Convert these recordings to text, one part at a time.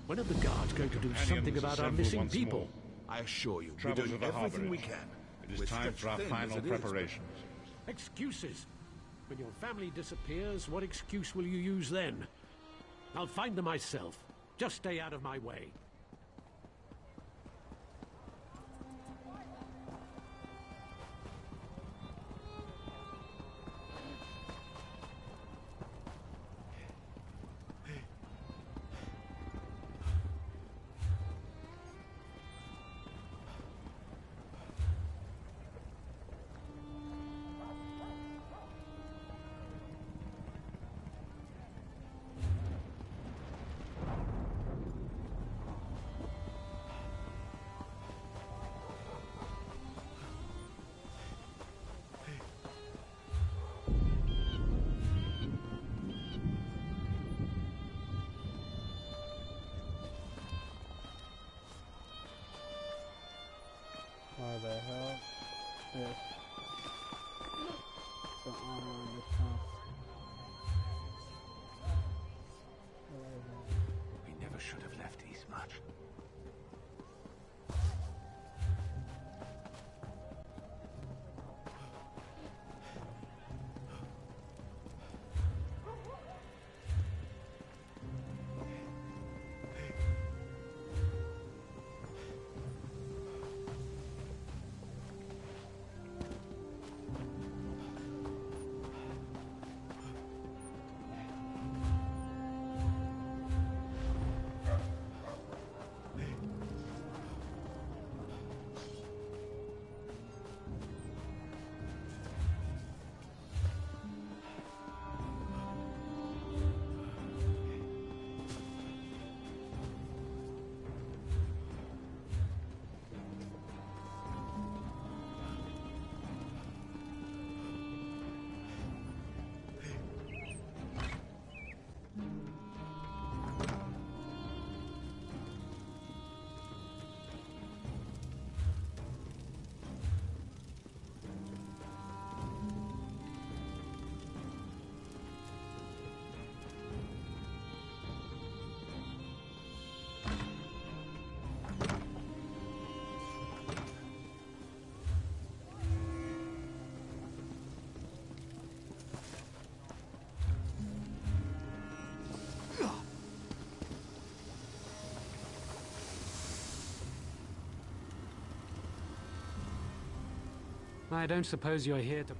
When are the guards going to do something about our missing people? I assure you, we're doing everything we can. It is time for our final preparations. Excuses? When your family disappears, what excuse will you use then? I'll find them myself. Just stay out of my way. Why the hell? Yes. The armor in this house. We never should have left East much. I don't suppose you're here to...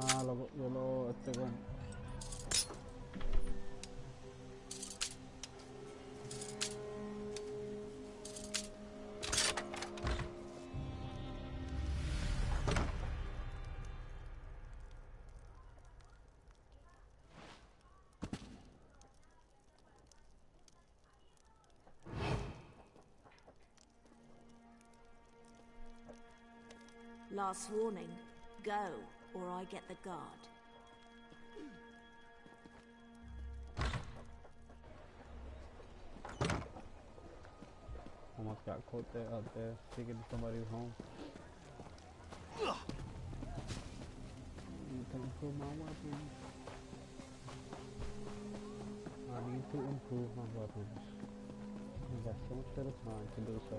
Ah, yo lo bueno. Last warning. Go, or I get the guard. Almost got caught there out there, taking somebody's home. You can improve my weapons. I need to improve my weapons. I've got so much better time to do so.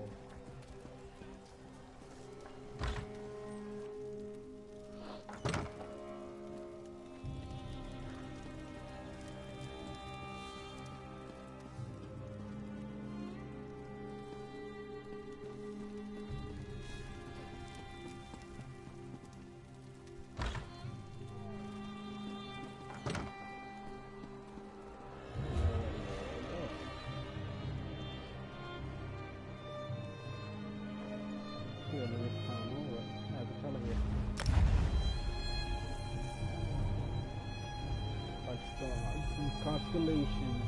Constellations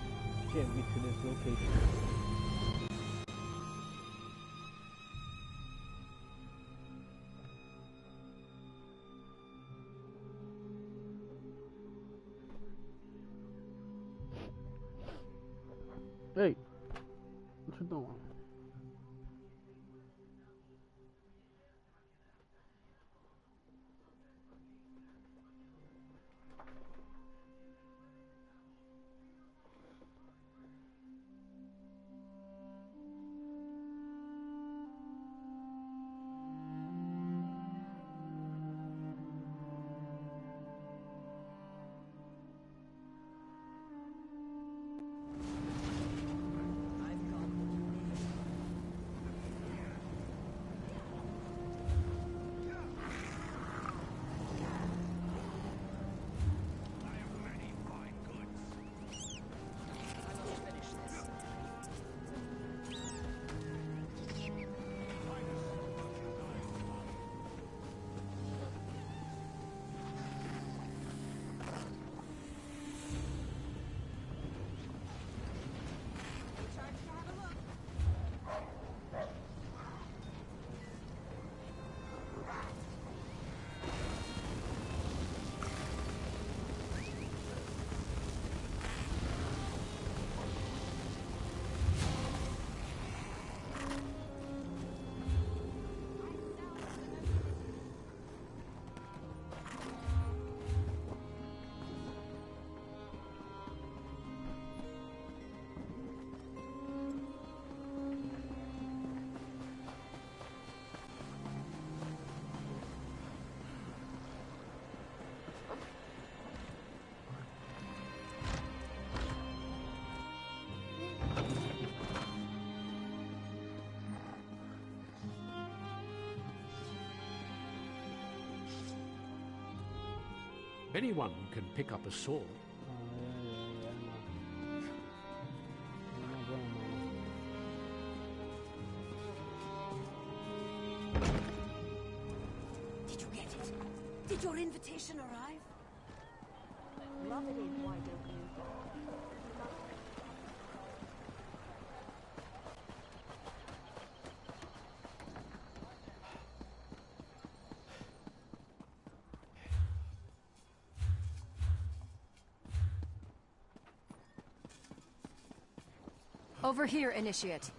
get me to this location. Hey, what you doing? Anyone can pick up a sword. Did you get it? Did your invitation arrive? Love it in, why don't you? Over here, Initiate.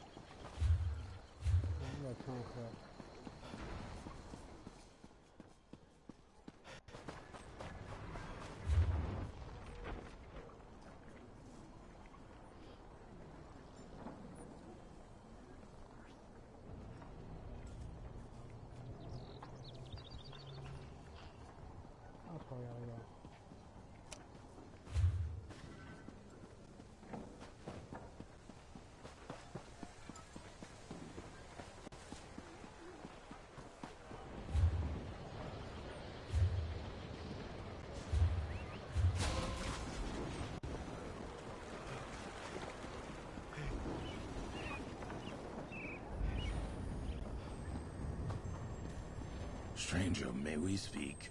Stranger, may we speak?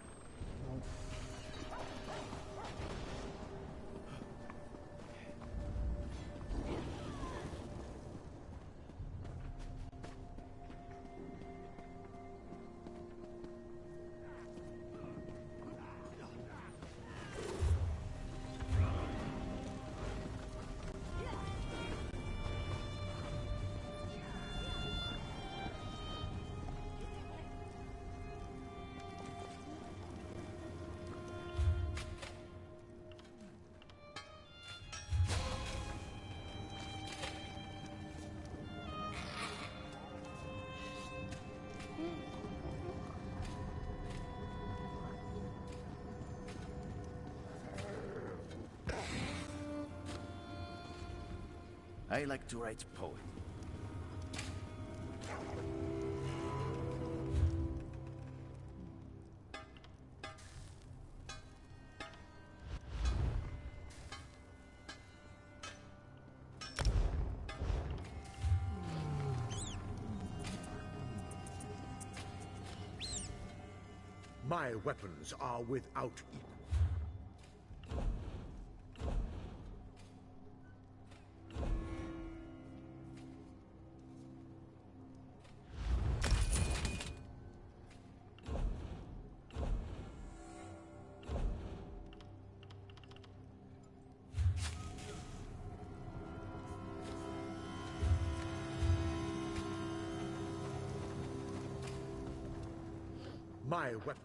I like to write poetry. My weapons are without equal. My weapon.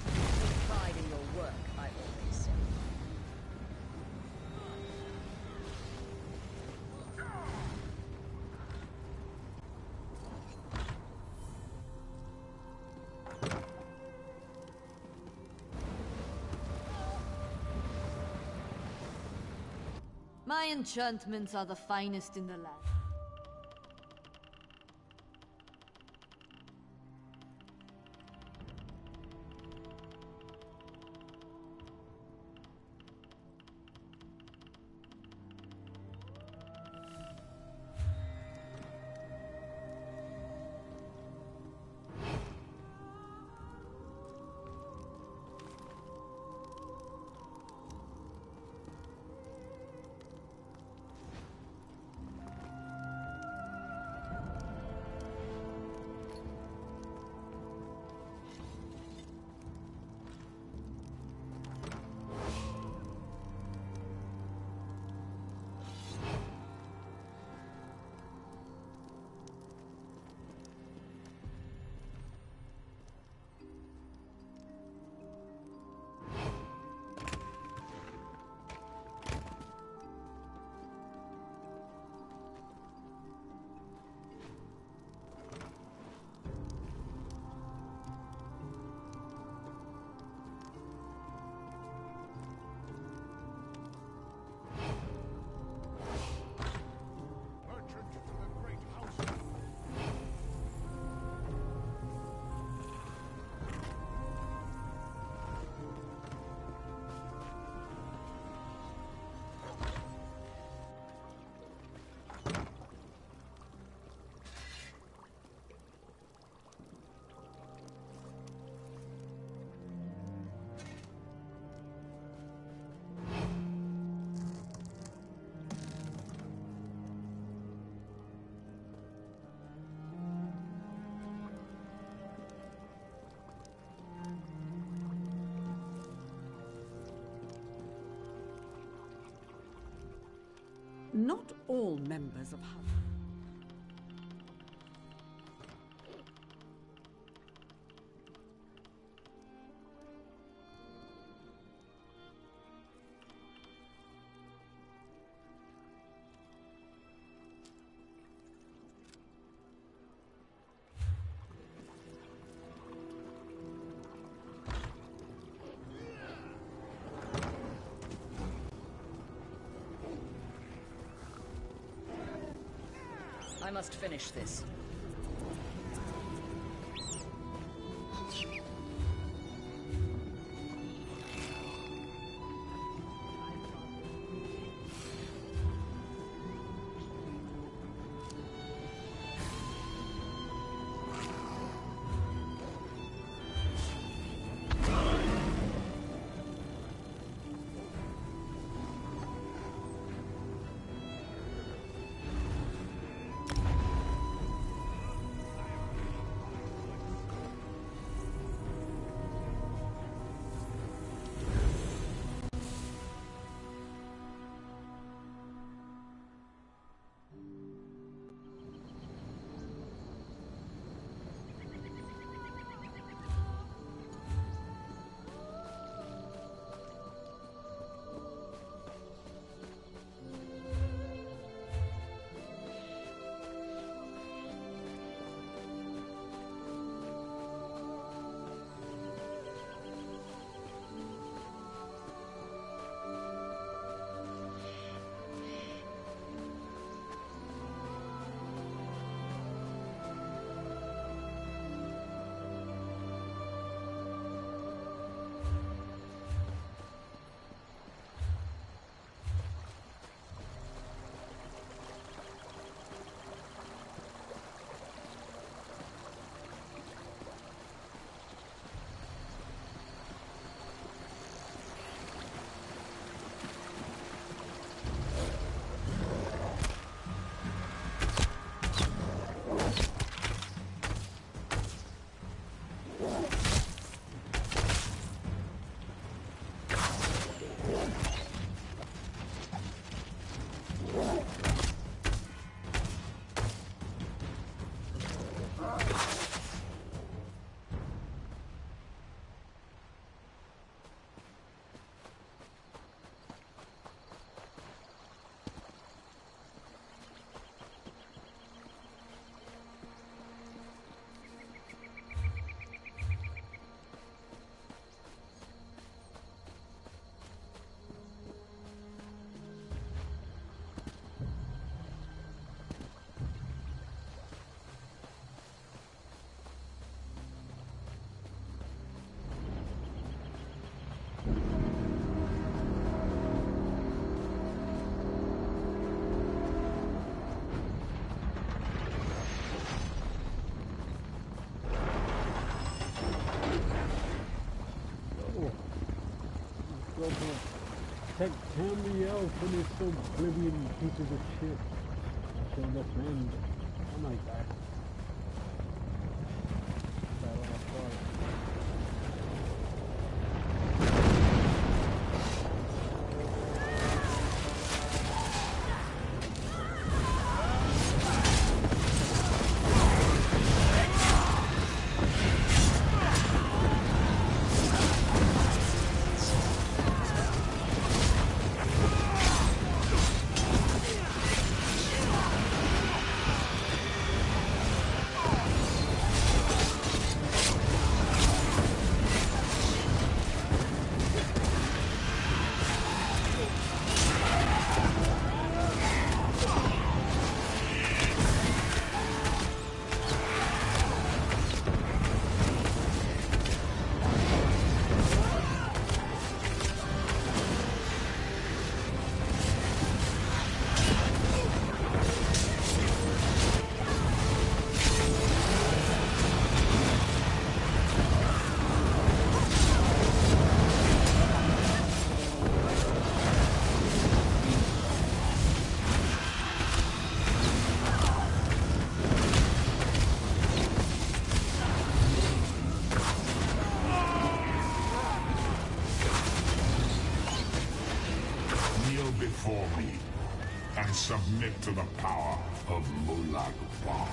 Take pride in your work, I always say. My enchantments are the finest in the land. Not all members of HUD. I must finish this. Take Tammy out when it's so oblivion pieces of shit. She'll defend. Oh my god. Before me and submit to the power of Molag Bal.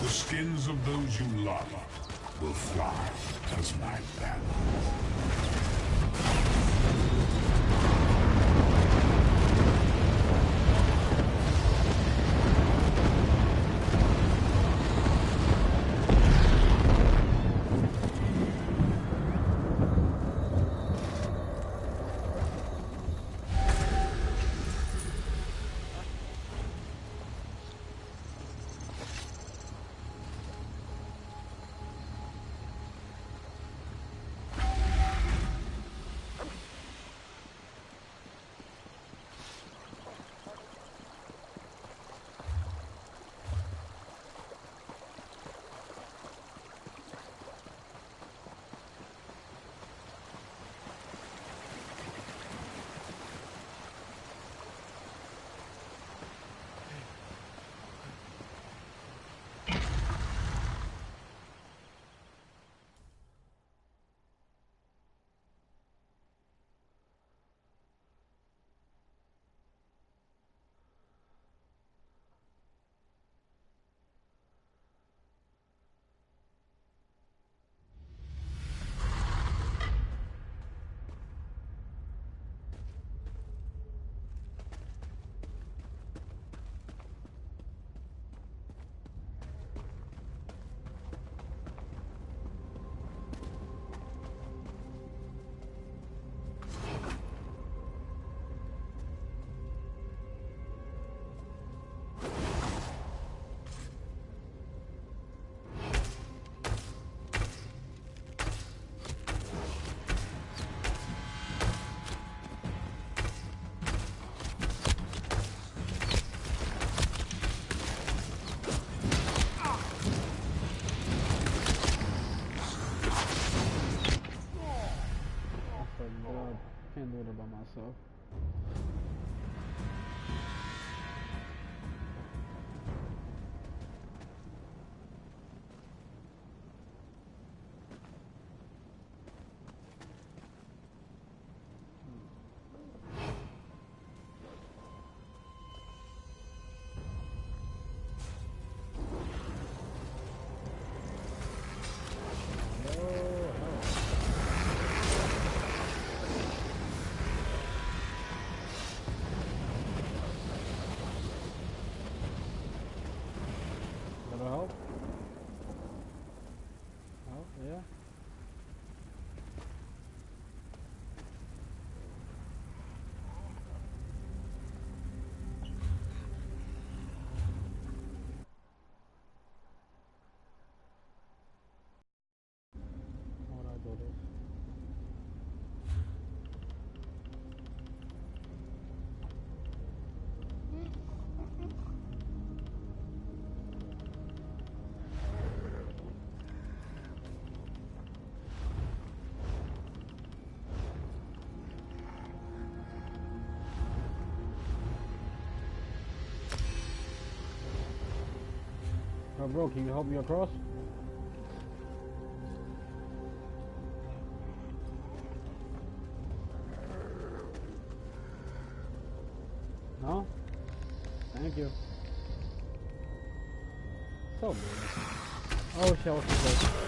The skins of those you love will fly as my banner. fucking god. Can't do it by myself. Oh, bro, can you help me across? No? Thank you. So big. Oh, shell is close.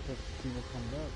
just have to see what comes up.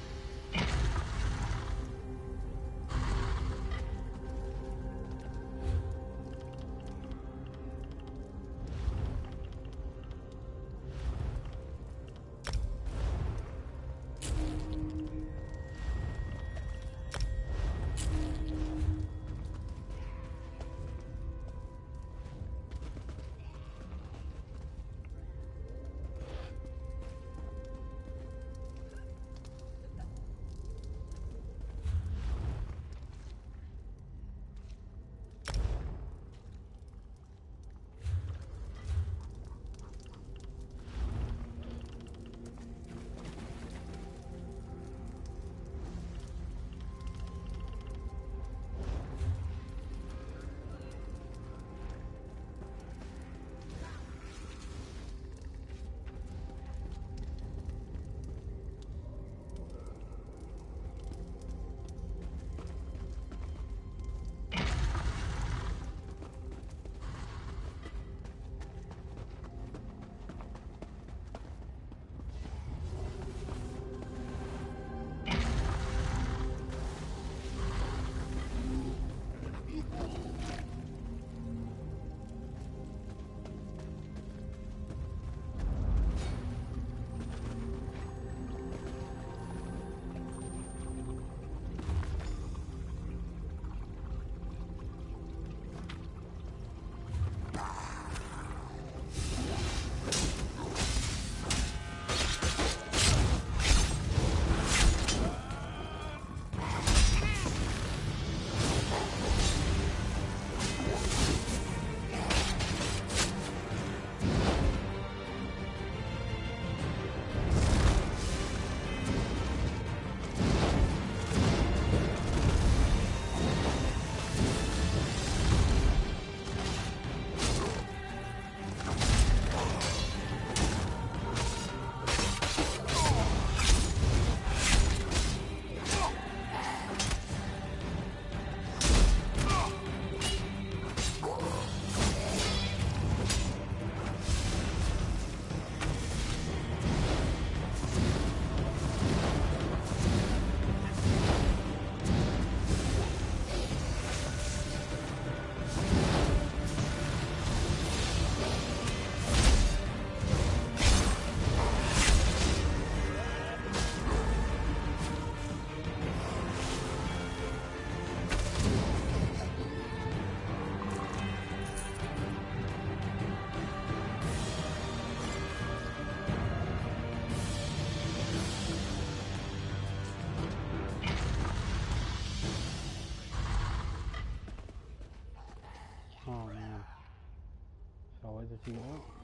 See what?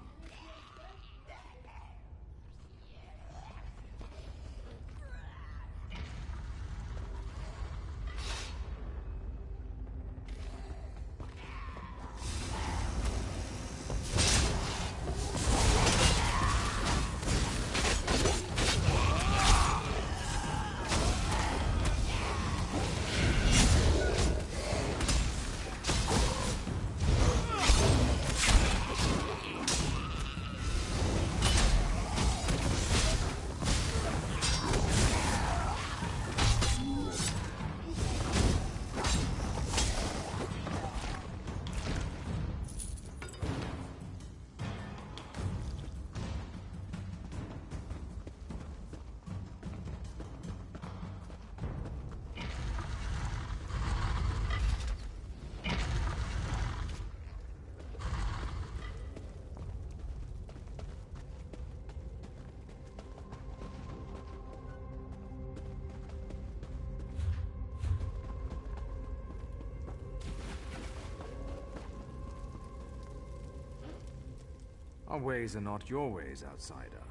Our ways are not your ways, outsider.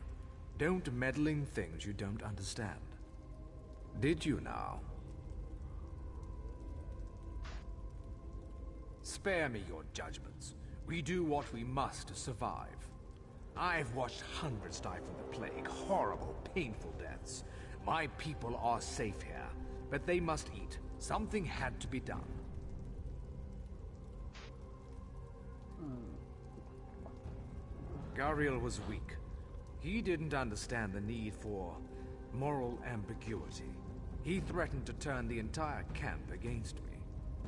Don't meddle in things you don't understand. Did you now? Spare me your judgments. We do what we must to survive. I've watched hundreds die from the plague, horrible, painful deaths. My people are safe here, but they must eat. Something had to be done. Gariel was weak. He didn't understand the need for Moral ambiguity. He threatened to turn the entire camp against me.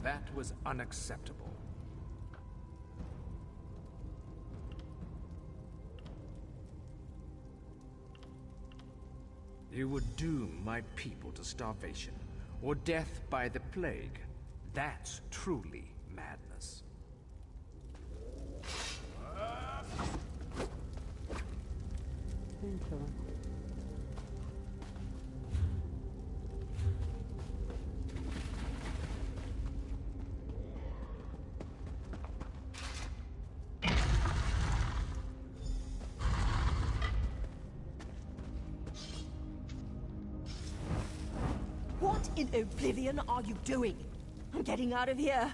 That was unacceptable. You would doom my people to starvation, or death by the plague. That's truly madness. What in oblivion are you doing? I'm getting out of here.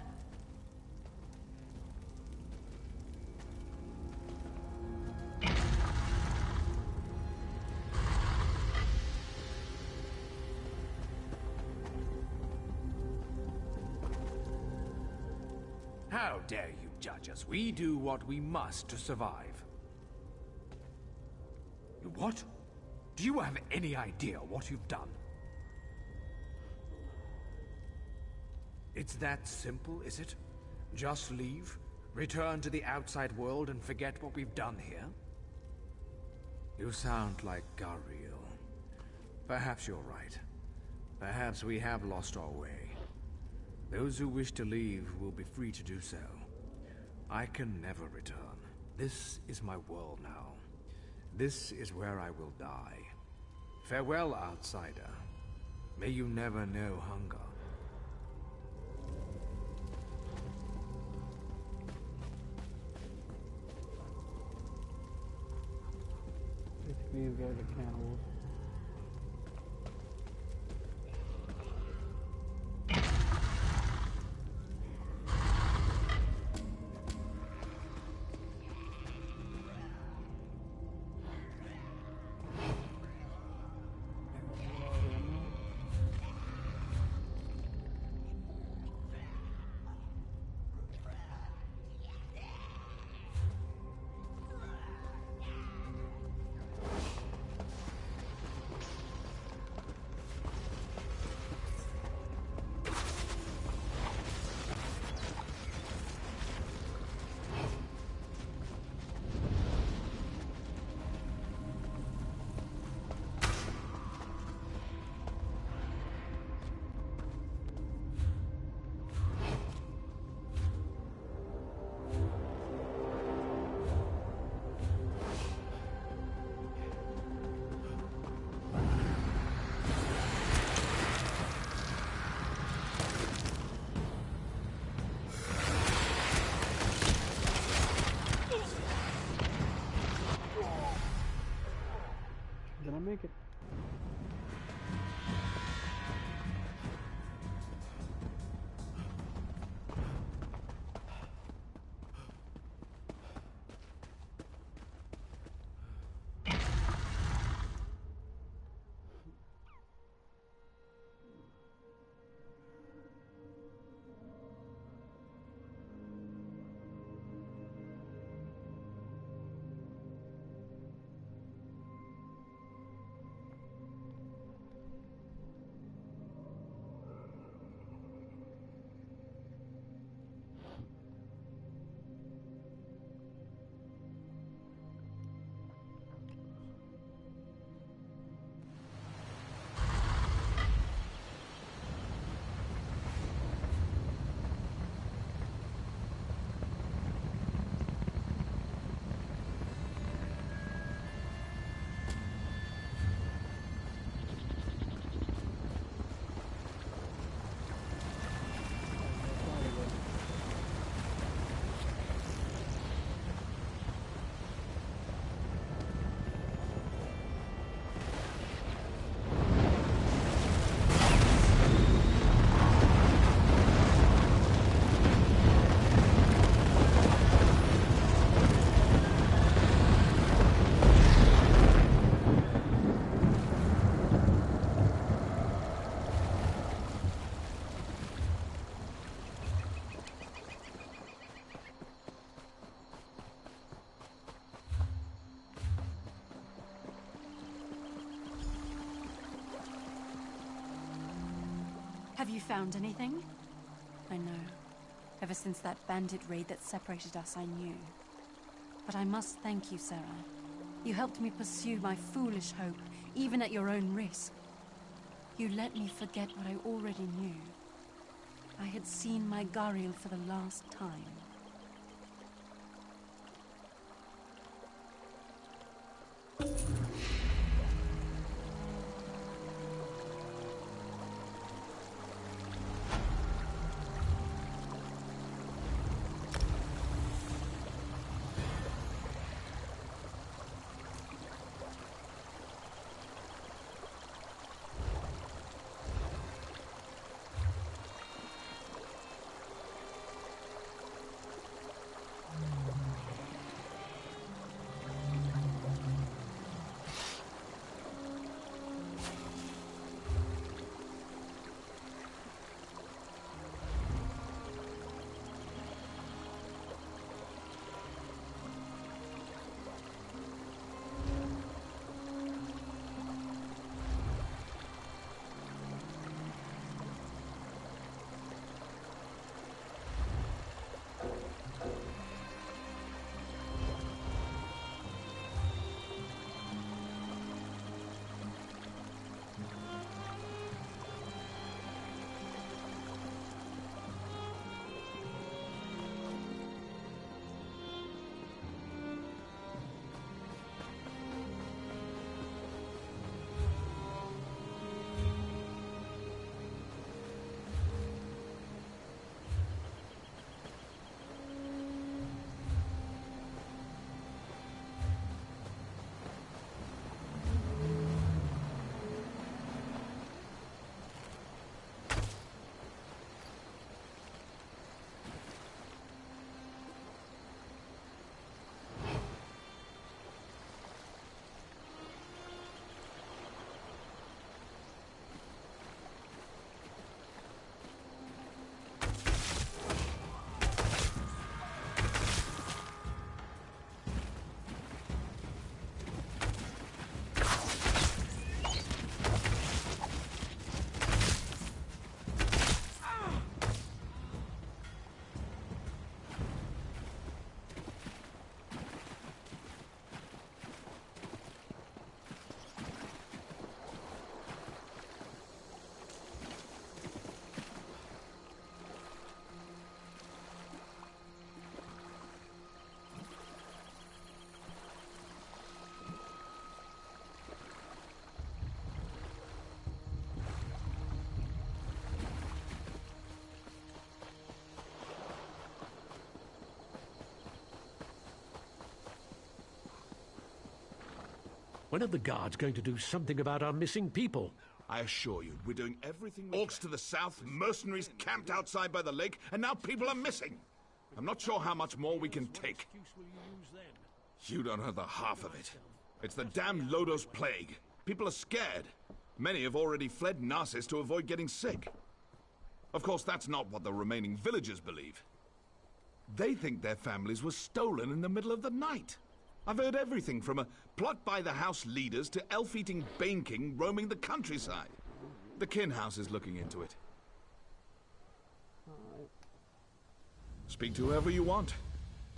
How dare you judge us? We do what we must to survive. What? Do you have any idea what you've done? It's that simple, is it? Just leave, return to the outside world and forget what we've done here? You sound like Gariel. Perhaps you're right. Perhaps we have lost our way. Those who wish to leave will be free to do so. I can never return. This is my world now. This is where I will die. Farewell, outsider. May you never know hunger. These guys are cannibals. Did I make it? Have you found anything? I know. Ever since that bandit raid that separated us, I knew. But I must thank you, Sarah. You helped me pursue my foolish hope, even at your own risk. You let me forget what I already knew. I had seen my Gariel for the last time. When are the guards going to do something about our missing people? I assure you, we're doing everything we Orcs to the south, mercenaries camped outside by the lake, and now people are missing. I'm not sure how much more we can take. You don't know the half of it. It's the damn Lodos plague. People are scared. Many have already fled Narcissus to avoid getting sick. Of course, that's not what the remaining villagers believe. They think their families were stolen in the middle of the night. I've heard everything from a plot by the house leaders to elf-eating Bane King roaming the countryside. The Kin House is looking into it. Speak to whoever you want.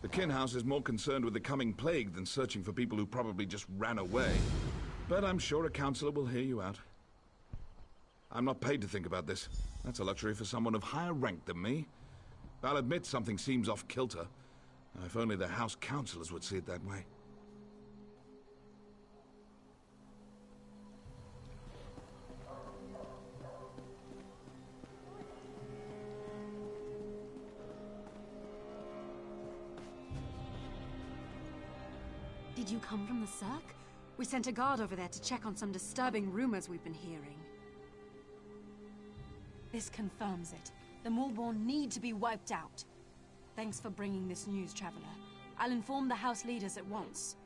The Kin House is more concerned with the coming plague than searching for people who probably just ran away. But I'm sure a counselor will hear you out. I'm not paid to think about this. That's a luxury for someone of higher rank than me. I'll admit something seems off-kilter. If only the house councillors would see it that way. Did you come from the Cirque? We sent a guard over there to check on some disturbing rumors we've been hearing. This confirms it. The Maulborn need to be wiped out. Thanks for bringing this news, Traveler. I'll inform the house leaders at once.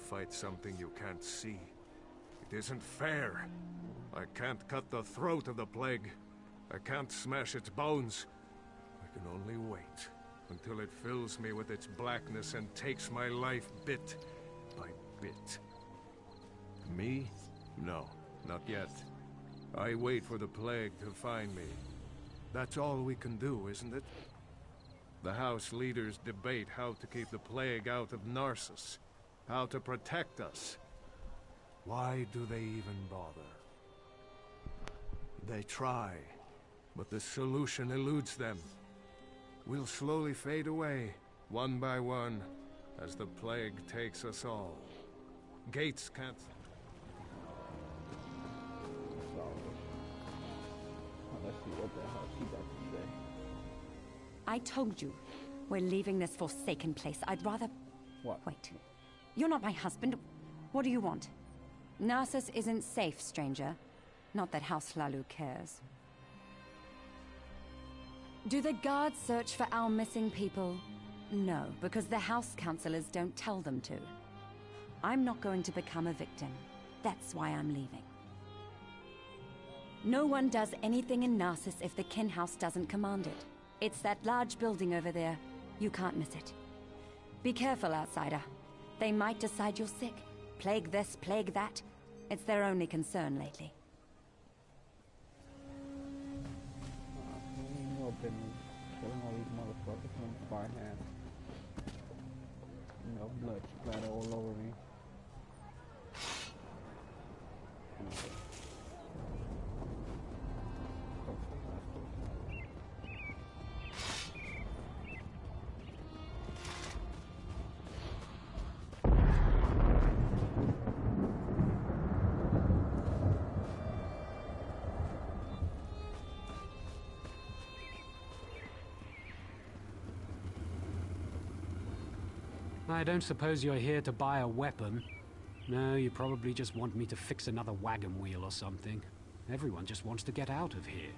fight something you can't see. It isn't fair. I can't cut the throat of the plague. I can't smash its bones. I can only wait until it fills me with its blackness and takes my life bit by bit. Me? No, not yet. I wait for the plague to find me. That's all we can do, isn't it? The House leaders debate how to keep the plague out of Narcissus, how to protect us. Why do they even bother? They try, but the solution eludes them. We'll slowly fade away, one by one, as the plague takes us all. Gates can't... Let's see what the hell she got to say. I told you, we're leaving this forsaken place. I'd rather... What? Wait. You're not my husband. What do you want? Narcissus isn't safe, stranger. Not that House Lalu cares. Do the guards search for our missing people? No, because the House Councillors don't tell them to. I'm not going to become a victim. That's why I'm leaving. No one does anything in Narcissus if the Kin House doesn't command it. It's that large building over there. You can't miss it. Be careful, outsider. They might decide you're sick. Plague this, plague that. It's their only concern lately. I've been killing all these motherfuckers from fire hand. You know, blood splatter all over me. I don't suppose you're here to buy a weapon. No, you probably just want me to fix another wagon wheel or something. Everyone just wants to get out of here.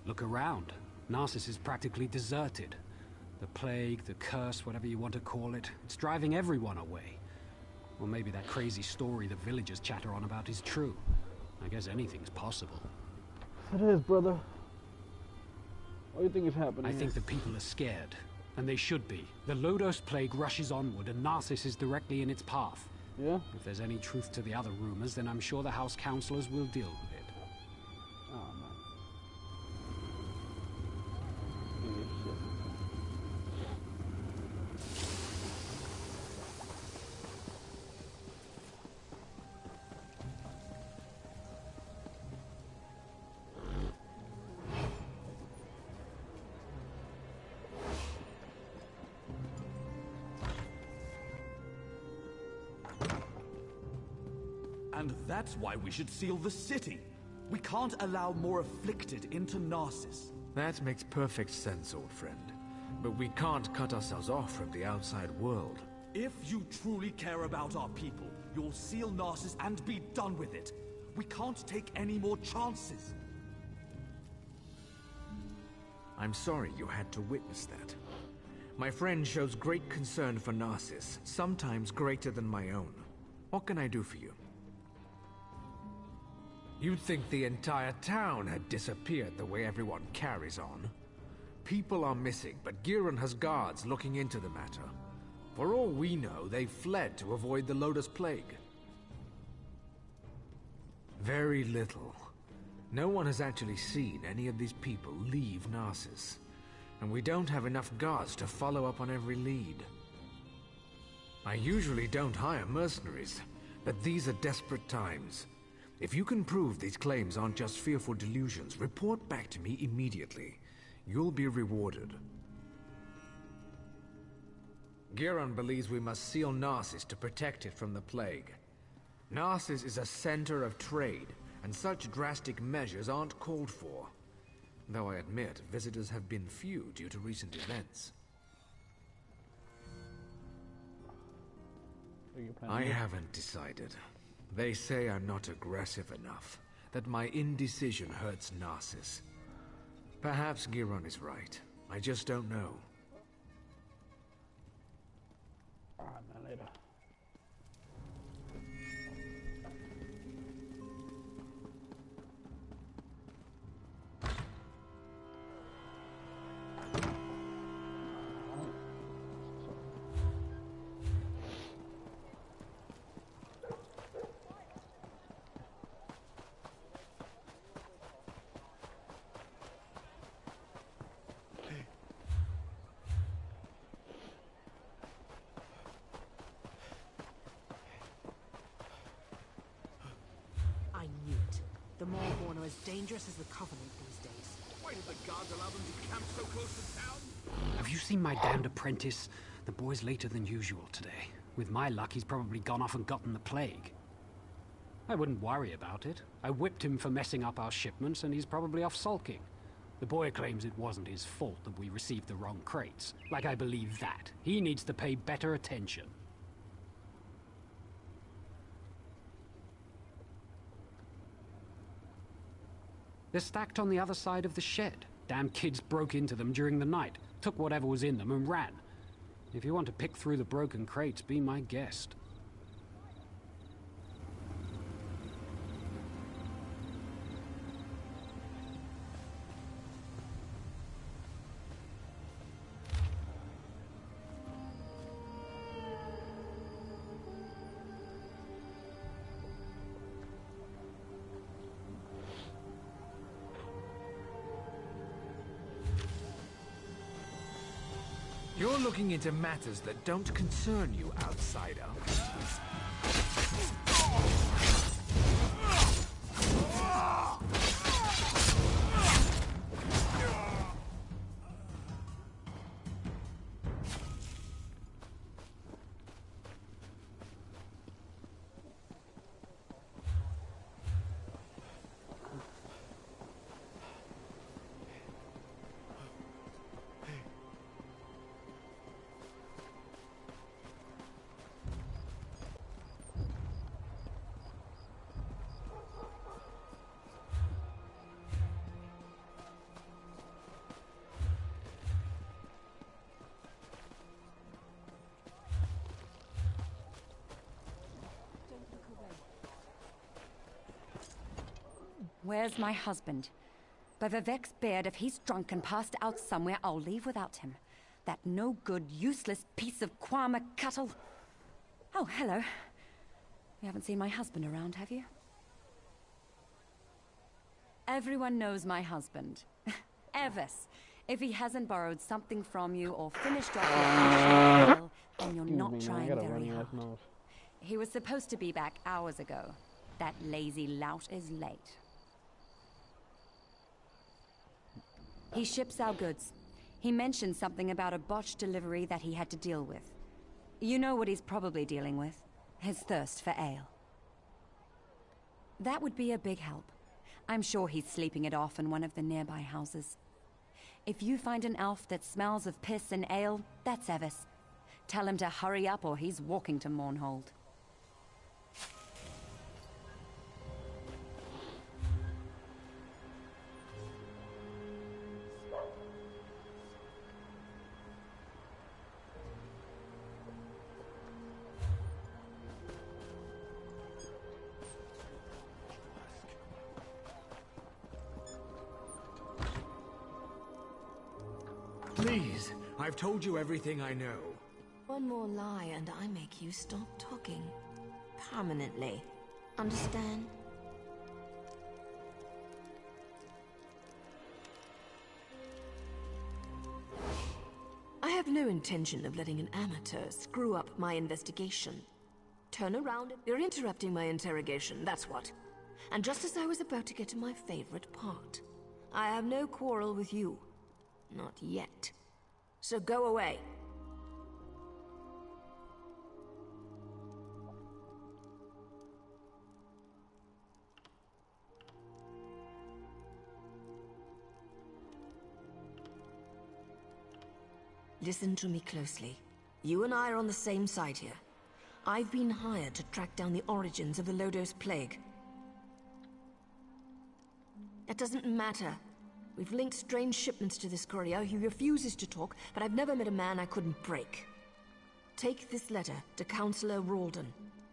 Look around. Narcissus is practically deserted. The plague, the curse, whatever you want to call it, it's driving everyone away. Or maybe that crazy story the villagers chatter on about is true. I guess anything's possible. It is, brother. What do you think is happening? I think the people are scared. And they should be. The Lodos plague rushes onward, and Narcissus is directly in its path. Yeah? If there's any truth to the other rumors, then I'm sure the House Councillors will deal with it. Oh, man. And that's why we should seal the city. We can't allow more afflicted into Narcissus. That makes perfect sense, old friend. But we can't cut ourselves off from the outside world. If you truly care about our people, you'll seal Narcissus and be done with it. We can't take any more chances. I'm sorry you had to witness that. My friend shows great concern for Narcissus, sometimes greater than my own. What can I do for you? You'd think the entire town had disappeared the way everyone carries on. People are missing, but Giron has guards looking into the matter. For all we know, they fled to avoid the Lotus Plague. Very little. No one has actually seen any of these people leave Narcissus. And we don't have enough guards to follow up on every lead. I usually don't hire mercenaries, but these are desperate times. If you can prove these claims aren't just fearful delusions, report back to me immediately. You'll be rewarded. Giron believes we must seal Narcissus to protect it from the plague. Narcissus is a center of trade, and such drastic measures aren't called for. Though I admit, visitors have been few due to recent events. I haven't decided. They say I'm not aggressive enough, that my indecision hurts Narcissus. Perhaps Giron is right. I just don't know. Alright, man, later. I knew it. The Morborn are as dangerous as the Covenant these days. Why did the guards allow them to camp so close to town? Have you seen my damned apprentice? The boy's later than usual today. With my luck, he's probably gone off and gotten the plague. I wouldn't worry about it. I whipped him for messing up our shipments, and he's probably off sulking. The boy claims it wasn't his fault that we received the wrong crates. Like I believe that. He needs to pay better attention. They're stacked on the other side of the shed. Damn kids broke into them during the night, took whatever was in them and ran. If you want to pick through the broken crates, be my guest. You're looking into matters that don't concern you, outsider. Where's my husband? By Vivek's beard, if he's drunk and passed out somewhere, I'll leave without him. That no-good, useless piece of Kwama cuttle. Oh, hello. You haven't seen my husband around, have you? Everyone knows my husband. Evis. If he hasn't borrowed something from you or finished off your bill, then you're not trying very hard. He was supposed to be back hours ago. That lazy lout is late. He ships our goods. He mentioned something about a botched delivery that he had to deal with. You know what he's probably dealing with. His thirst for ale. That would be a big help. I'm sure he's sleeping it off in one of the nearby houses. If you find an elf that smells of piss and ale, that's Evis. Tell him to hurry up or he's walking to Mournhold. Please, I've told you everything I know. One more lie and I make you stop talking. Permanently. Understand? I have no intention of letting an amateur screw up my investigation. Turn around. You're interrupting my interrogation, that's what. And just as I was about to get to my favorite part. I have no quarrel with you. Not yet. So go away. Listen to me closely. You and I are on the same side here. I've been hired to track down the origins of the Lodos Plague. That doesn't matter. We've linked strange shipments to this courier. He refuses to talk, but I've never met a man I couldn't break. Take this letter to Councillor Ralden.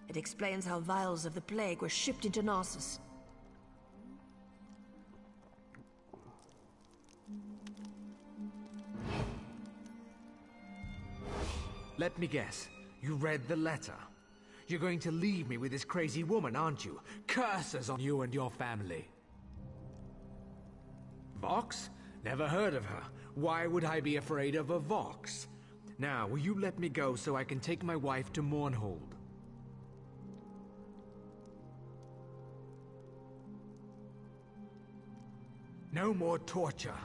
It explains how vials of the plague were shipped into Narcissus. Let me guess. You read the letter. You're going to leave me with this crazy woman, aren't you? Curses on you and your family. Vox? Never heard of her. Why would I be afraid of a Vox? Now, will you let me go so I can take my wife to Mournhold? No more torture.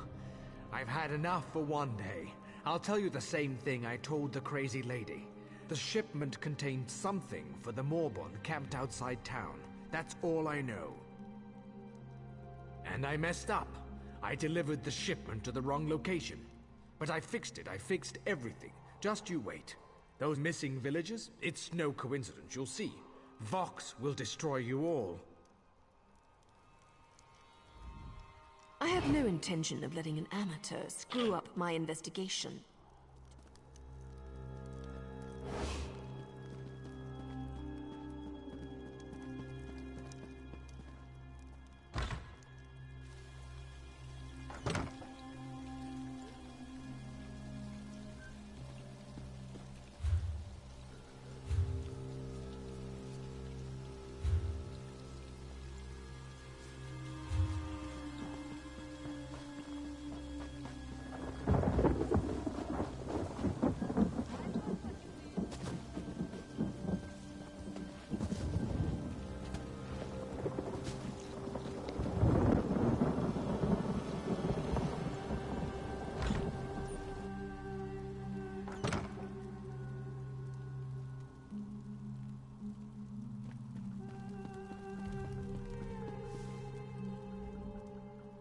I've had enough for one day. I'll tell you the same thing I told the crazy lady. The shipment contained something for the Morbon camped outside town. That's all I know. And I messed up. I delivered the shipment to the wrong location. But I fixed it. I fixed everything. Just you wait. Those missing villagers? It's no coincidence, you'll see. Vox will destroy you all. I have no intention of letting an amateur screw up my investigation.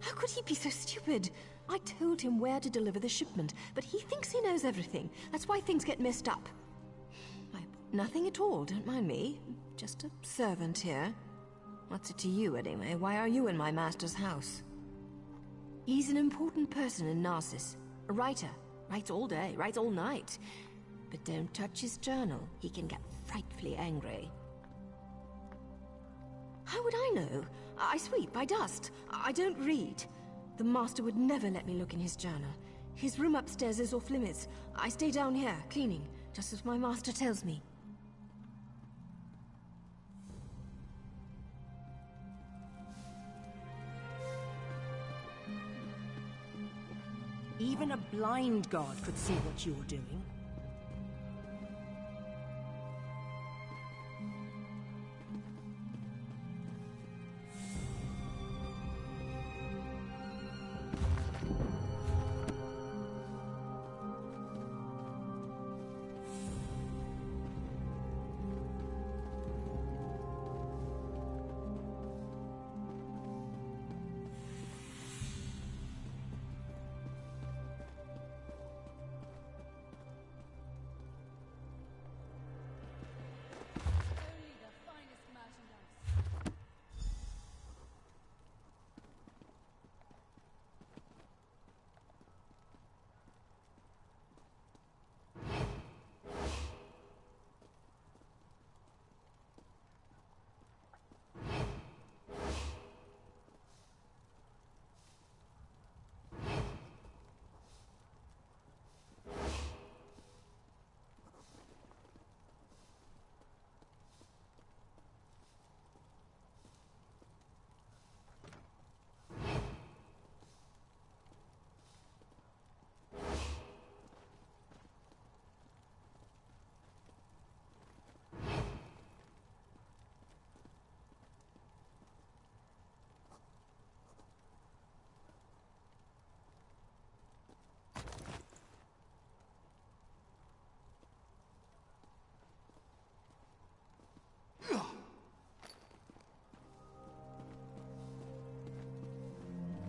How could he be so stupid? I told him where to deliver the shipment, but he thinks he knows everything. That's why things get messed up. Nothing at all, don't mind me. Just a servant here. What's it to you, anyway? Why are you in my master's house? He's an important person in Narcissus. A writer. Writes all day, writes all night. But don't touch his journal. He can get frightfully angry. How would I know? I sweep, I dust. I don't read. The master would never let me look in his journal. His room upstairs is off limits. I stay down here, cleaning, just as my master tells me. Even a blind god could see what you were doing.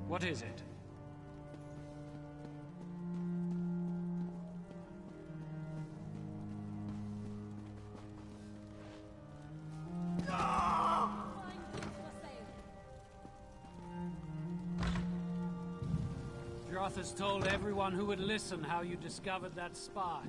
What is it? Droth has told everyone who would listen how you discovered that spy.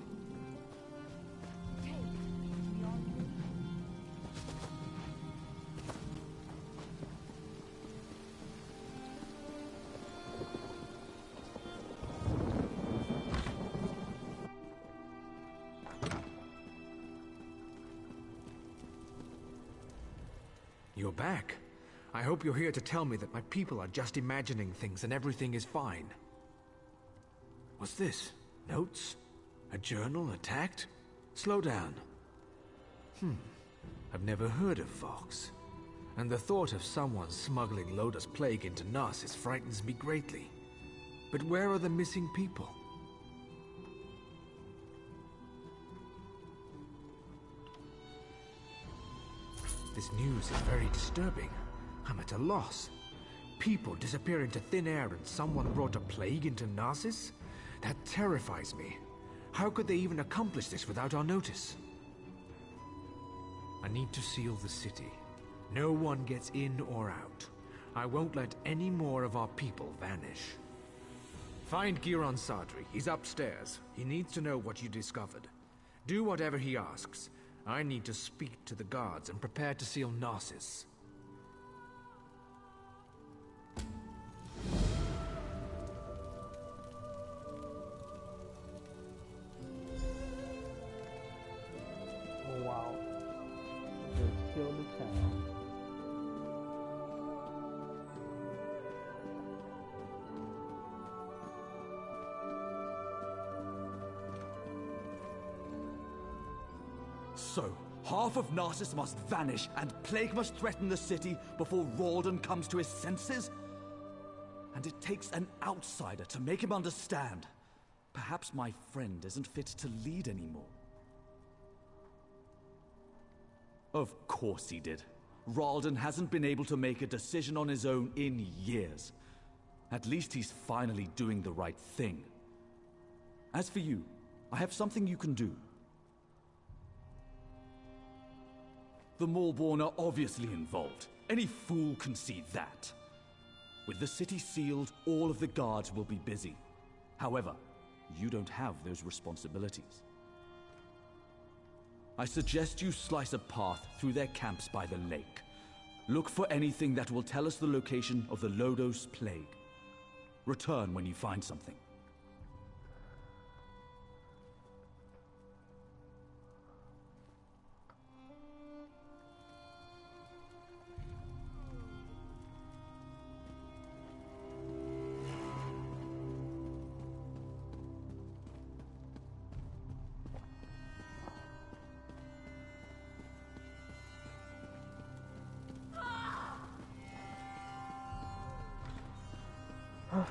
You're back. I hope you're here to tell me that my people are just imagining things and everything is fine. What's this? Notes? A journal attacked? Slow down. I've never heard of Vox. And the thought of someone smuggling Loda's plague into Narcissus frightens me greatly. But where are the missing people? This news is very disturbing. I'm at a loss. People disappear into thin air and someone brought a plague into Narcissus? That terrifies me. How could they even accomplish this without our notice? I need to seal the city. No one gets in or out. I won't let any more of our people vanish. Find Giron Sadri. He's upstairs. He needs to know what you discovered. Do whatever he asks. I need to speak to the guards and prepare to seal Narcissus. Oh wow. They killed the town. So, half of Narcissus must vanish, and plague must threaten the city before Ralden comes to his senses? And it takes an outsider to make him understand. Perhaps my friend isn't fit to lead anymore. Of course he did. Ralden hasn't been able to make a decision on his own in years. At least he's finally doing the right thing. As for you, I have something you can do. The Maulborn are obviously involved. Any fool can see that. With the city sealed, all of the guards will be busy. However, you don't have those responsibilities. I suggest you slice a path through their camps by the lake. Look for anything that will tell us the location of the Lodos plague. Return when you find something.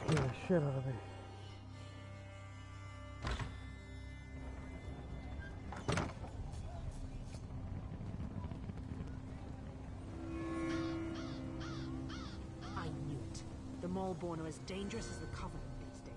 Get the shit out of me. I knew it. The Maulborn are as dangerous as the Covenant these days.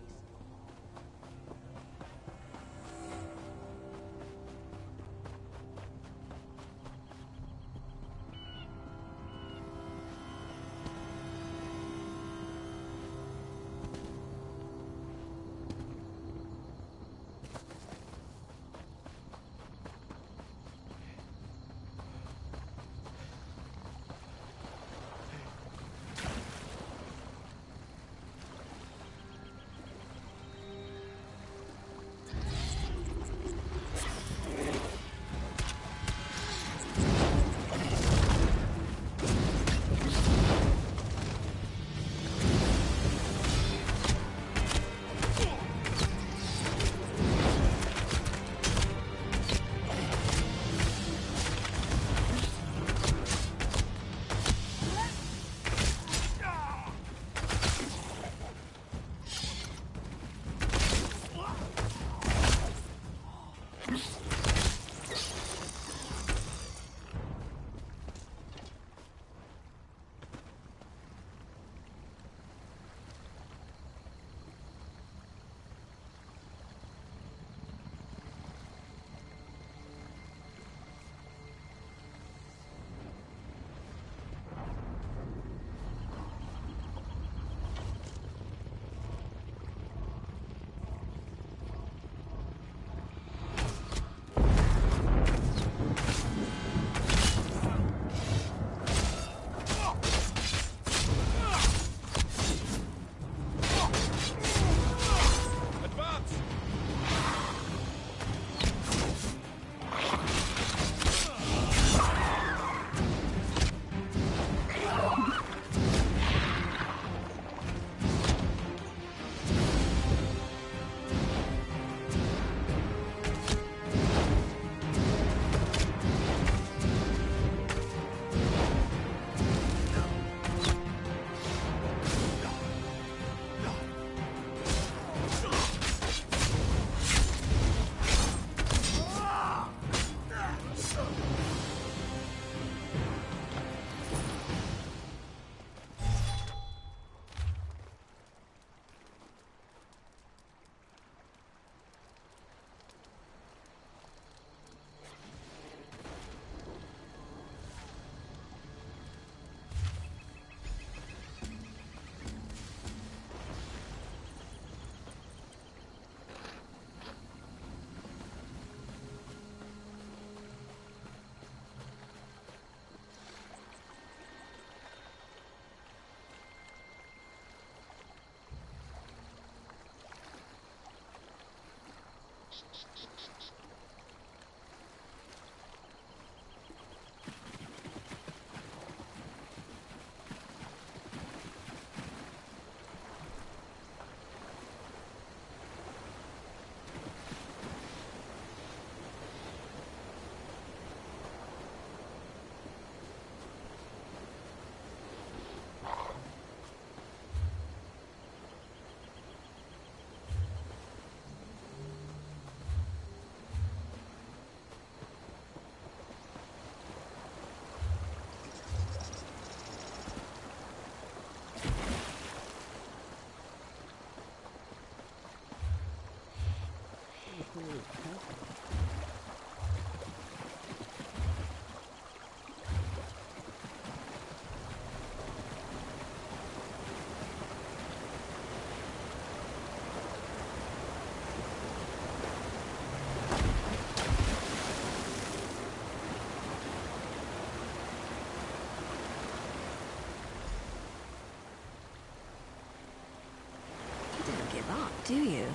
Do you?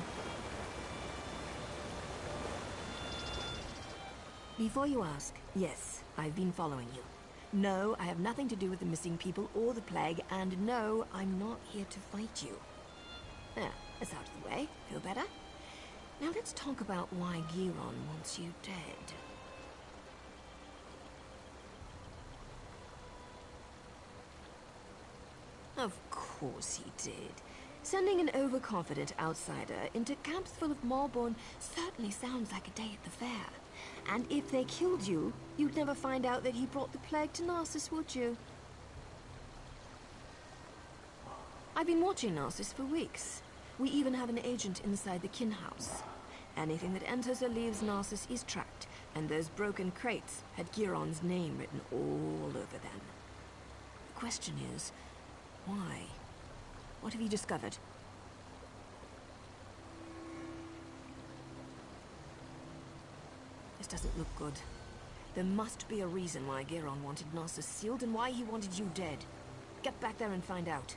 Before you ask, yes, I've been following you. No, I have nothing to do with the missing people or the plague, and no, I'm not here to fight you. There, that's out of the way. Feel better? Now let's talk about why Giron wants you dead. Of course he did. Sending an overconfident outsider into camps full of Malborn certainly sounds like a day at the fair. And if they killed you, you'd never find out that he brought the plague to Narcissus, would you? I've been watching Narcissus for weeks. We even have an agent inside the kin house. Anything that enters or leaves Narcissus is tracked, and those broken crates had Giron's name written all over them. The question is, why? What have you discovered? This doesn't look good. There must be a reason why Giron wanted Narcissus sealed and why he wanted you dead. Get back there and find out.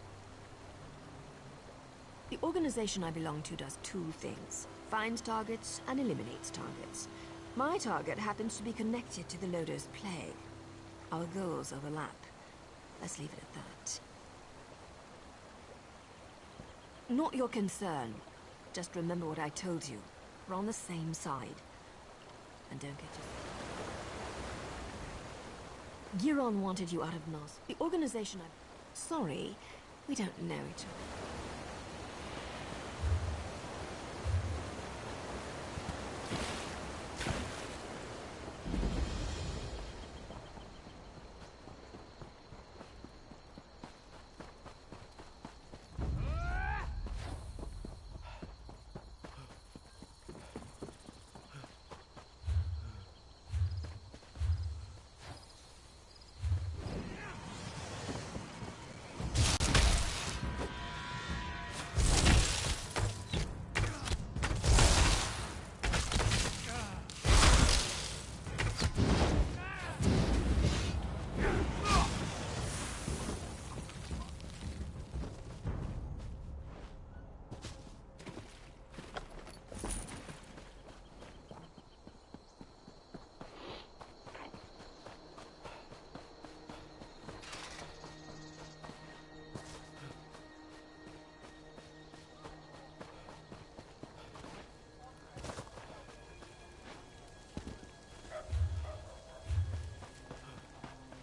The organization I belong to does two things. Finds targets and eliminates targets. My target happens to be connected to the Lodo's plague. Our goals overlap. Let's leave it at that. Not your concern. Just remember what I told you. We're on the same side. And don't get yourself. Giron wanted you out of Nos. The organization I... Sorry, we don't know each other.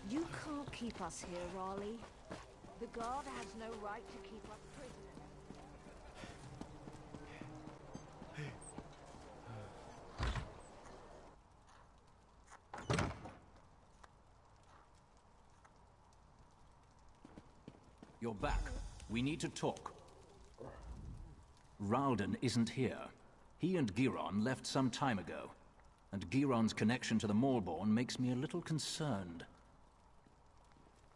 You can't keep us here, Raleigh. The guard has no right to keep us prisoners. You're back. We need to talk. Ralden isn't here. He and Giron left some time ago. And Giron's connection to the Malborn makes me a little concerned.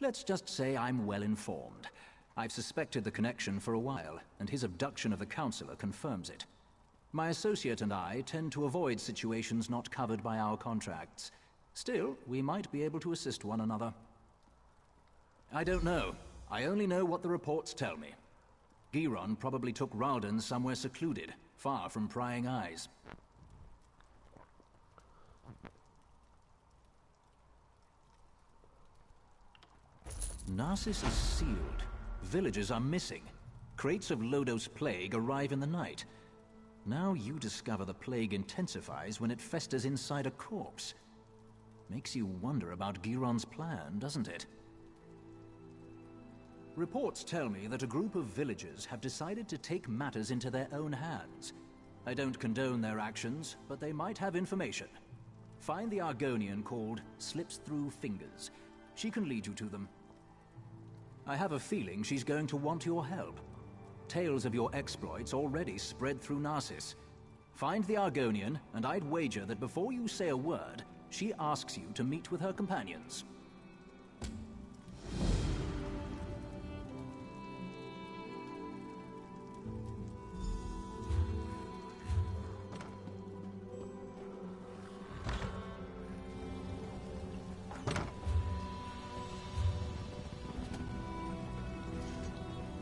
Let's just say I'm well informed. I've suspected the connection for a while, and his abduction of the Councillor confirms it. My associate and I tend to avoid situations not covered by our contracts. Still, we might be able to assist one another. I don't know. I only know what the reports tell me. Giron probably took Ralden somewhere secluded, far from prying eyes. Narcissus is sealed. Villagers are missing. Crates of Lodo's plague arrive in the night. Now you discover the plague intensifies when it festers inside a corpse. Makes you wonder about Giron's plan, doesn't it? Reports tell me that a group of villagers have decided to take matters into their own hands. I don't condone their actions, but they might have information. Find the Argonian called Slips Through Fingers. She can lead you to them. I have a feeling she's going to want your help. Tales of your exploits already spread through Narcissus. Find the Argonian, and I'd wager that before you say a word, she asks you to meet with her companions.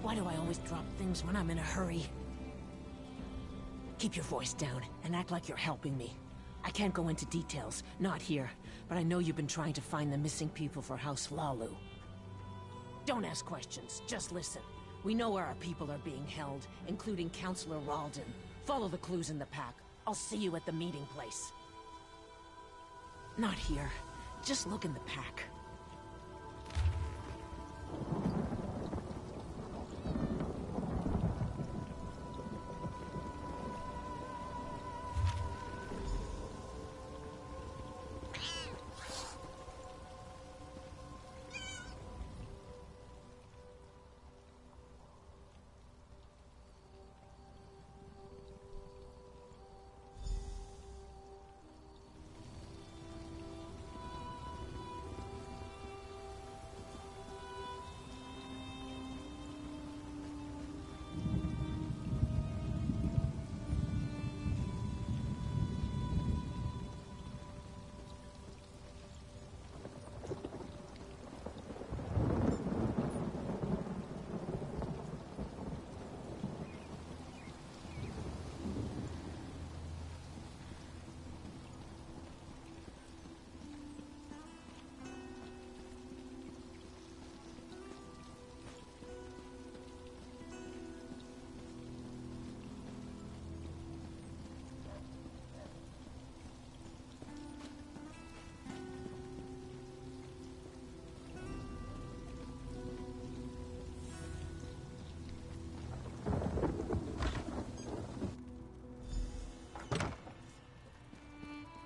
Why do I always drop things when I'm in a hurry? Keep your voice down and act like you're helping me. I can't go into details, not here, but I know you've been trying to find the missing people for House Lalu. Don't ask questions, just listen. We know where our people are being held, including Councillor Ralden. Follow the clues in the pack. I'll see you at the meeting place. Not here. Just look in the pack.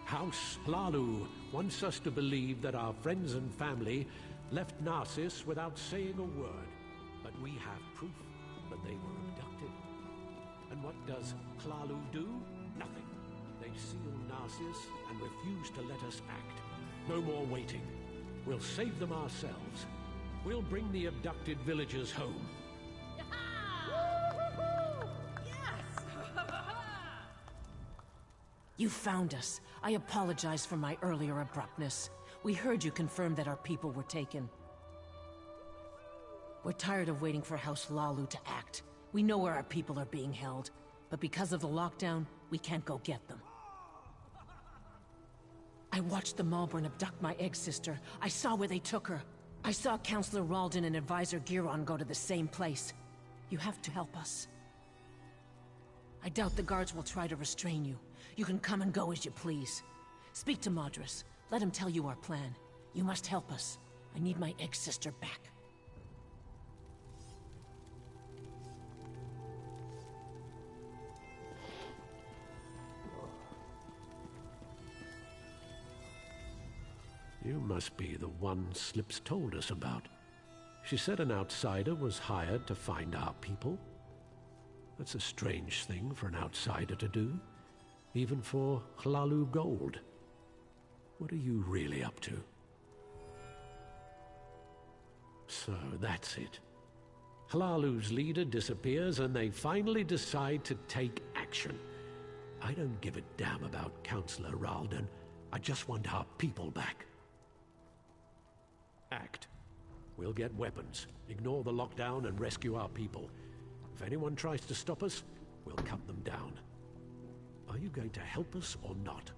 House Lalu wants us to believe that our friends and family left Narcissus without saying a word. But we have proof that they were abducted. And what does Hlalu do? Nothing. They seal Narcissus and refuse to let us act. No more waiting. We'll save them ourselves. We'll bring the abducted villagers home. You found us. I apologize for my earlier abruptness. We heard you confirm that our people were taken. We're tired of waiting for House Lalu to act. We know where our people are being held, but because of the lockdown, we can't go get them. I watched the Malborn abduct my egg sister. I saw where they took her. I saw Councillor Ralden and Advisor Giron go to the same place. You have to help us. I doubt the guards will try to restrain you. You can come and go as you please. Speak to Madras. Let him tell you our plan. You must help us. I need my egg sister back. You must be the one Slips told us about. She said an outsider was hired to find our people. That's a strange thing for an outsider to do, even for Hlalu Gold. What are you really up to? So that's it. Hlalu's leader disappears and they finally decide to take action. I don't give a damn about Councillor Ralden. I just want our people back. Act. We'll get weapons, ignore the lockdown and rescue our people. If anyone tries to stop us, we'll cut them down. Are you going to help us or not?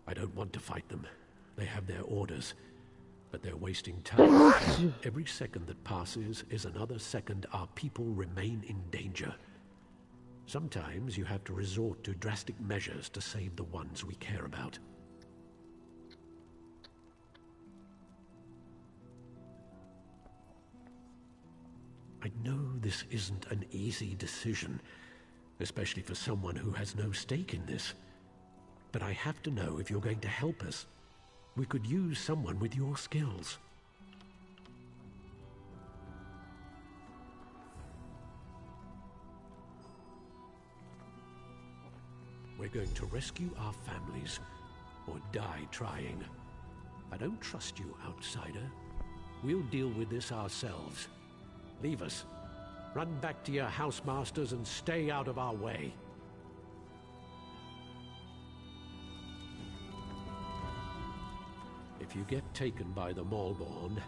I don't want to fight them. They have their orders, but they're wasting time. Every second that passes is another second our people remain in danger. Sometimes you have to resort to drastic measures to save the ones we care about. I know this isn't an easy decision, especially for someone who has no stake in this. But I have to know if you're going to help us, We could use someone with your skills. We're going to rescue our families, or die trying. I don't trust you, outsider. We'll deal with this ourselves. Leave us. Run back to your housemasters and stay out of our way. If you get taken by the Maulborn,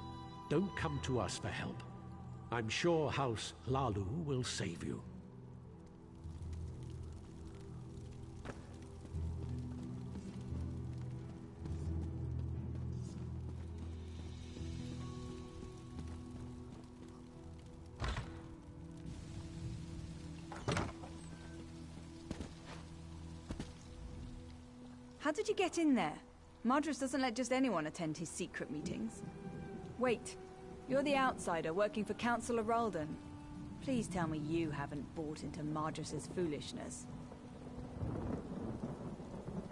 don't come to us for help. I'm sure House Lalu will save you. How did you get in there? Madras doesn't let just anyone attend his secret meetings. Wait, you're the outsider working for Councillor Ralden. Please tell me you haven't bought into Madras's foolishness.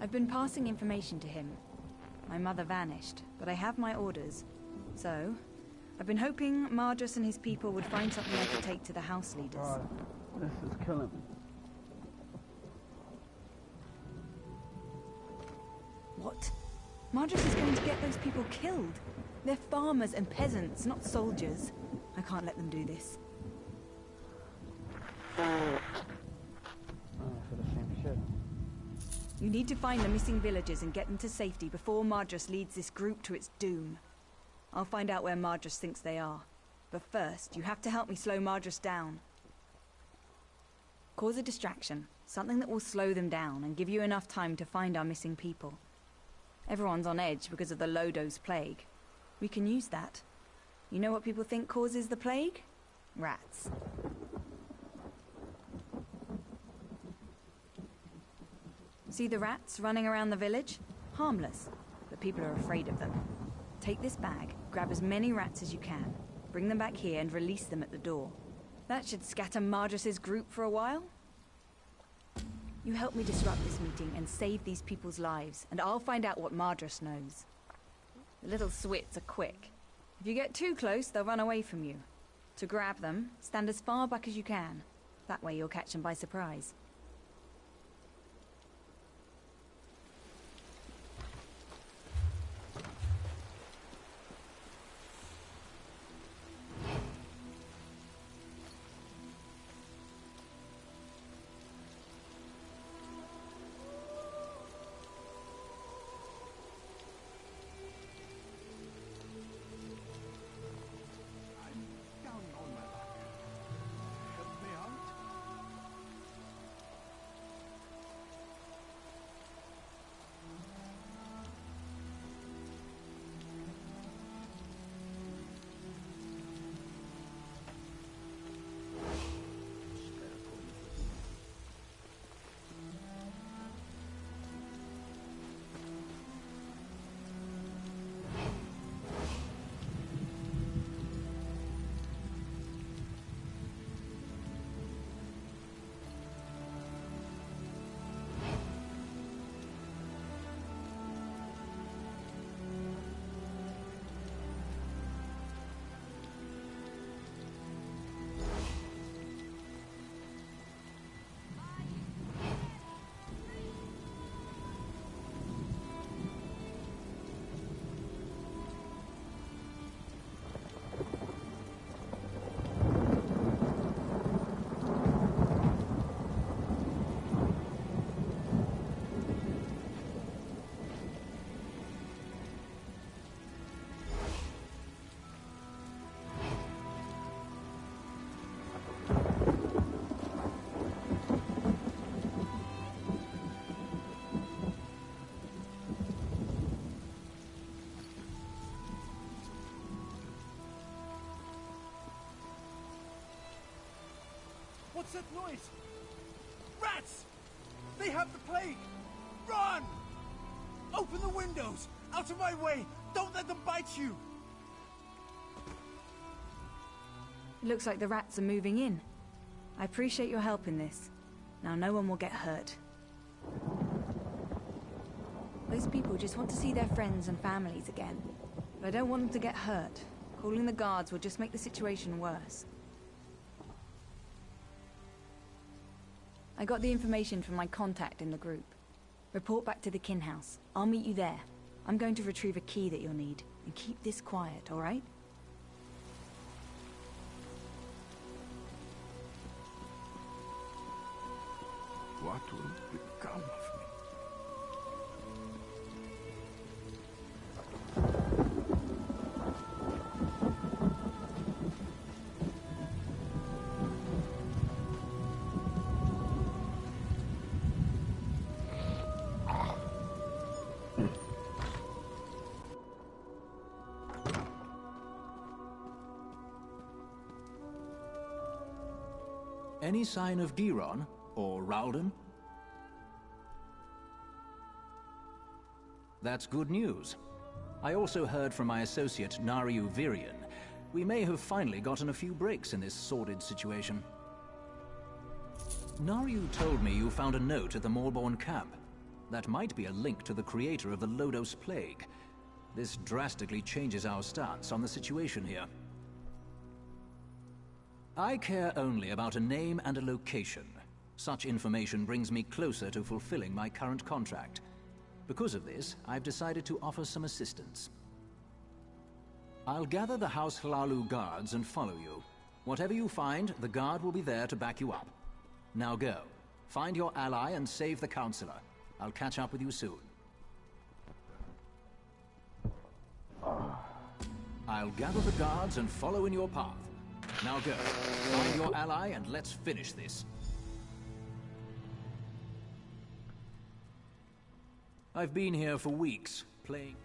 I've been passing information to him. My mother vanished, but I have my orders. So, I've been hoping Madras and his people would find something I could take to the house leaders. God, this is killing me. What? Madras is going to get those people killed. They're farmers and peasants, not soldiers. I can't let them do this. For the same shit. You need to find the missing villagers and get them to safety before Madras leads this group to its doom. I'll find out where Madras thinks they are. But first, you have to help me slow Madras down. Cause a distraction, something that will slow them down and give you enough time to find our missing people. Everyone's on edge because of the low-dose plague. We can use that. You know what people think causes the plague? Rats. See the rats running around the village? Harmless, but people are afraid of them. Take this bag, grab as many rats as you can, bring them back here and release them at the door. That should scatter Madras's group for a while. You help me disrupt this meeting and save these people's lives, and I'll find out what Madras knows. The little swits are quick. If you get too close, they'll run away from you. To grab them, stand as far back as you can. That way you'll catch them by surprise. What's that noise? Rats! They have the plague! Run! Open the windows! Out of my way! Don't let them bite you! It looks like the rats are moving in. I appreciate your help in this. Now no one will get hurt. Those people just want to see their friends and families again. But I don't want them to get hurt. Calling the guards will just make the situation worse. I got the information from my contact in the group. Report back to the kin house. I'll meet you there. I'm going to retrieve a key that you'll need. And keep this quiet, alright? What will become of me? Any sign of Giron? Or Ralden? That's good news. I also heard from my associate, Nariu Virian. We may have finally gotten a few breaks in this sordid situation. Nariu told me you found a note at the Morborn camp. That might be a link to the creator of the Lodos Plague. This drastically changes our stance on the situation here. I care only about a name and a location. Such information brings me closer to fulfilling my current contract. Because of this, I've decided to offer some assistance. I'll gather the House Hlalu guards and follow you. Whatever you find, the guard will be there to back you up. Now go. Find your ally and save the Counselor. I'll catch up with you soon. I'll gather the guards and follow in your path. Now go. Find your ally and let's finish this. I've been here for weeks, playing...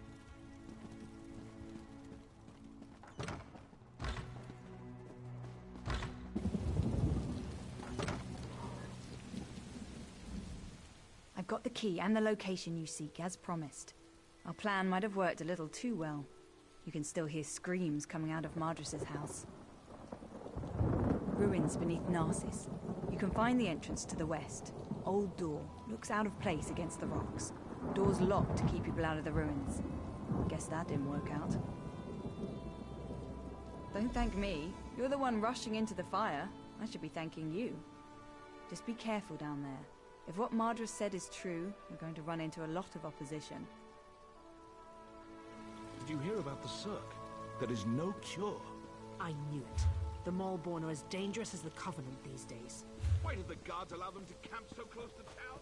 I've got the key and the location you seek, as promised. Our plan might have worked a little too well. You can still hear screams coming out of Madras' house. Ruins beneath Narcissus. You can find the entrance to the west. Old door. Looks out of place against the rocks. Door's locked to keep people out of the ruins. Guess that didn't work out. Don't thank me. You're the one rushing into the fire. I should be thanking you. Just be careful down there. If what Madras said is true, we're going to run into a lot of opposition. Did you hear about the Cirque? There is no cure. I knew it. The Maulborn are as dangerous as the Covenant these days. Why did the guards allow them to camp so close to town?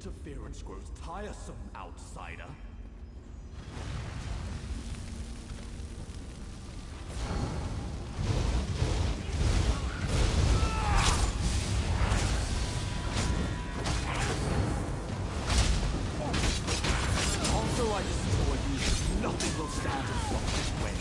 Interference grows tiresome, outsider. Also, I just told you, nothing will stand and block this way.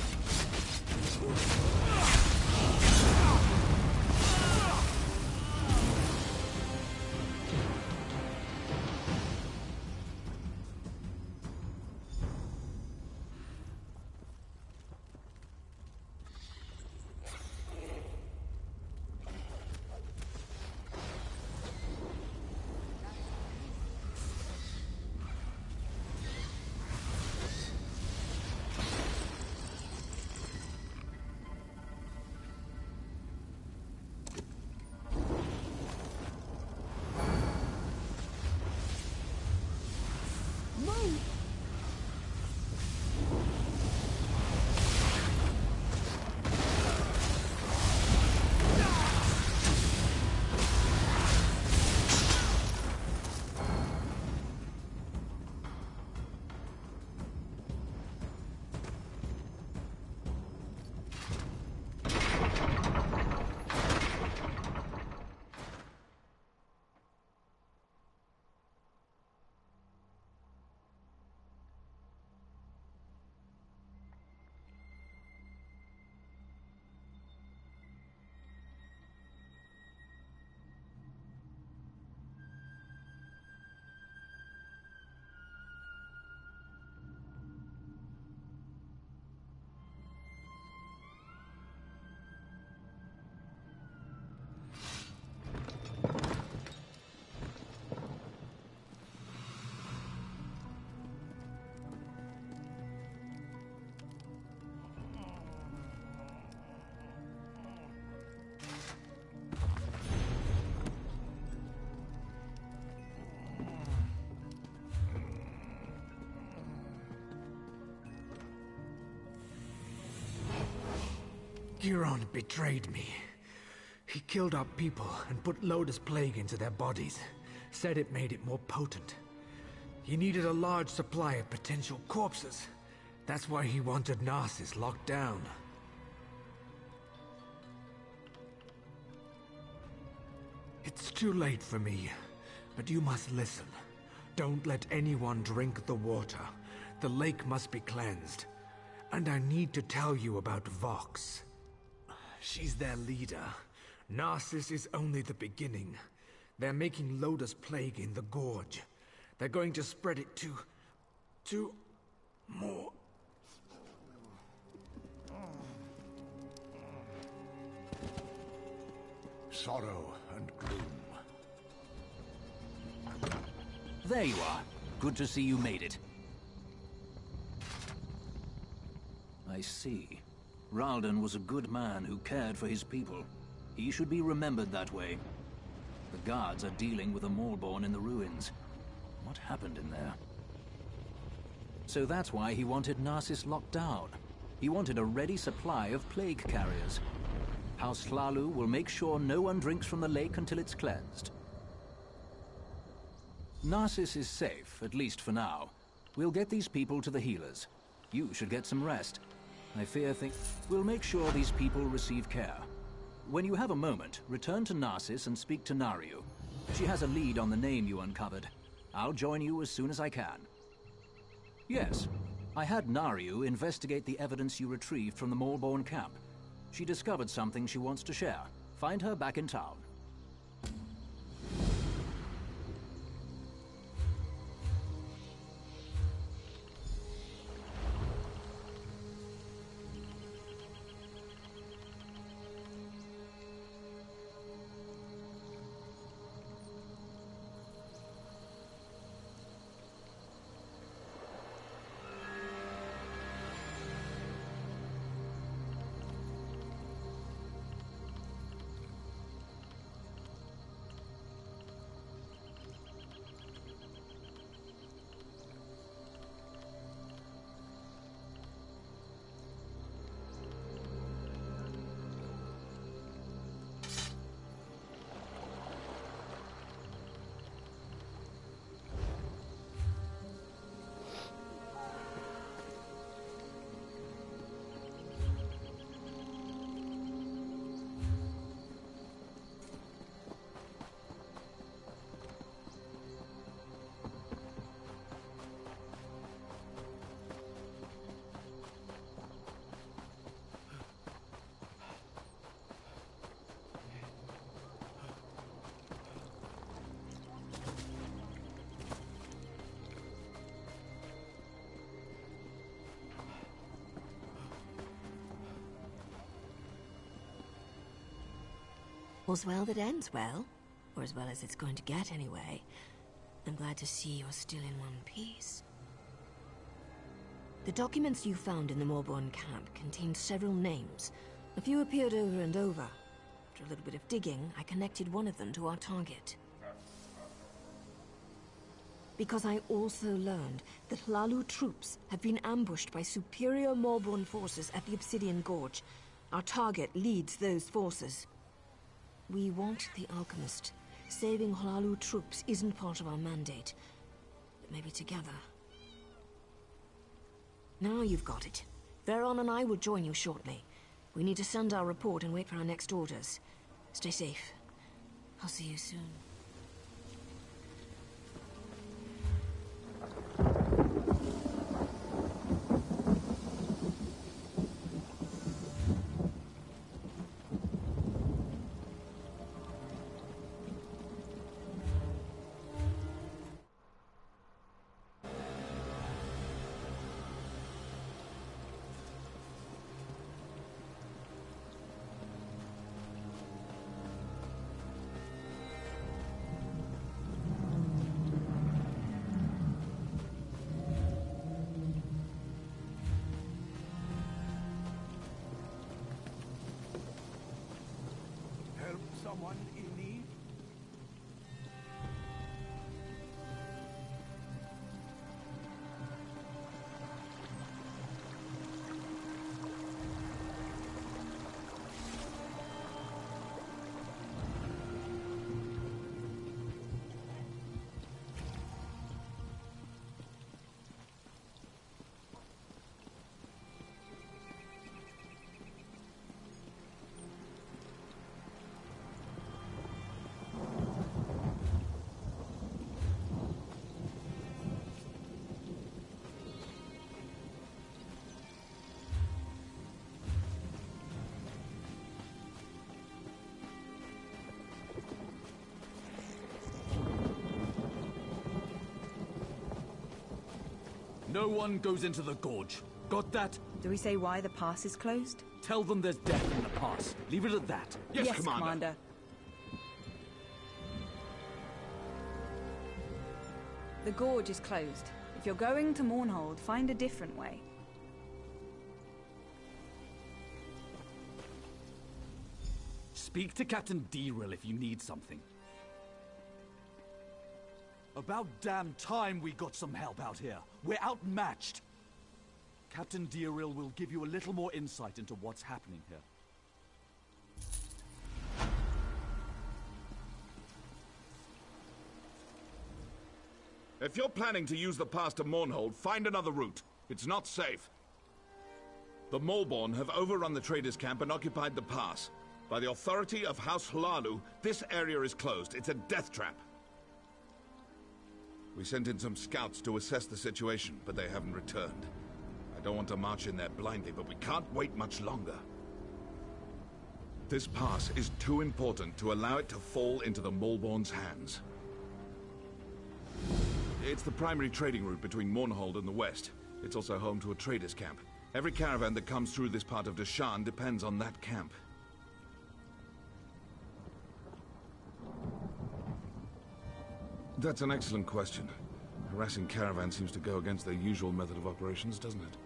Giron betrayed me. He killed our people and put Lotus Plague into their bodies. Said it made it more potent. He needed a large supply of potential corpses. That's why he wanted Narcissus locked down. It's too late for me, but you must listen. Don't let anyone drink the water. The lake must be cleansed. And I need to tell you about Vox. She's their leader. Narcissus is only the beginning. They're making Lotus Plague in the Gorge. They're going to spread it to more. Sorrow and gloom. There you are. Good to see you made it. I see. Ralden was a good man who cared for his people. He should be remembered that way. The guards are dealing with a Maulborn in the ruins. What happened in there? So that's why he wanted Narcissus locked down. He wanted a ready supply of plague carriers. House Hlalu will make sure no one drinks from the lake until it's cleansed. Narcissus is safe, at least for now. We'll get these people to the healers. You should get some rest. I fear we'll make sure these people receive care. When you have a moment, return to Narcissus and speak to Nariu. She has a lead on the name you uncovered. I'll join you as soon as I can. Yes, I had Nariu investigate the evidence you retrieved from the Maulborn camp. She discovered something she wants to share. Find her back in town. All's well that ends well, or as well as it's going to get anyway. I'm glad to see you're still in one piece. The documents you found in the Morborn camp contained several names. A few appeared over and over. After a little bit of digging, I connected one of them to our target. Because I also learned that Hlalu troops have been ambushed by superior Morborn forces at the Obsidian Gorge. Our target leads those forces. We want the Alchemist. Saving Hlalu troops isn't part of our mandate. But maybe together. Now you've got it. Veron and I will join you shortly. We need to send our report and wait for our next orders. Stay safe. I'll see you soon. Someone in need? No one goes into the gorge. Got that? Do we say why the pass is closed? Tell them there's death in the pass. Leave it at that. Yes, Commander. The gorge is closed. If you're going to Mournhold, find a different way. Speak to Captain Deril if you need something. About damn time we got some help out here. We're outmatched. Captain Deril will give you a little more insight into what's happening here. If you're planning to use the pass to Mournhold, find another route. It's not safe. The Morborn have overrun the traders' camp and occupied the pass. By the authority of House Hlalu, this area is closed. It's a death trap. We sent in some scouts to assess the situation, but they haven't returned. I don't want to march in there blindly, but we can't wait much longer. This pass is too important to allow it to fall into the Morborn's hands. It's the primary trading route between Mournhold and the west. It's also home to a trader's camp. Every caravan that comes through this part of Deshan depends on that camp. That's an excellent question. Harassing caravans seems to go against their usual method of operations, doesn't it?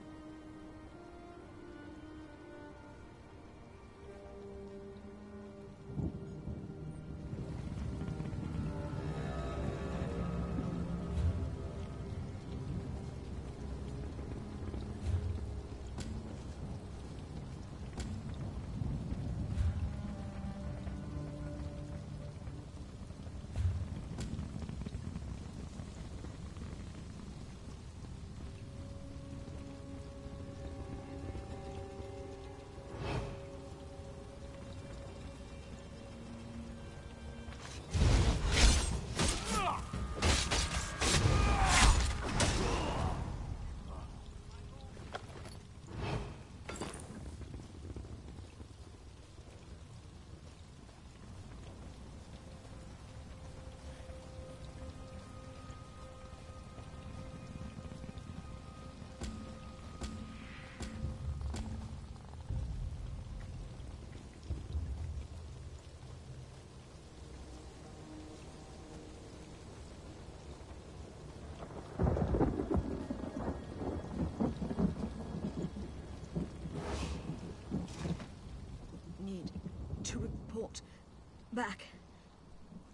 Back.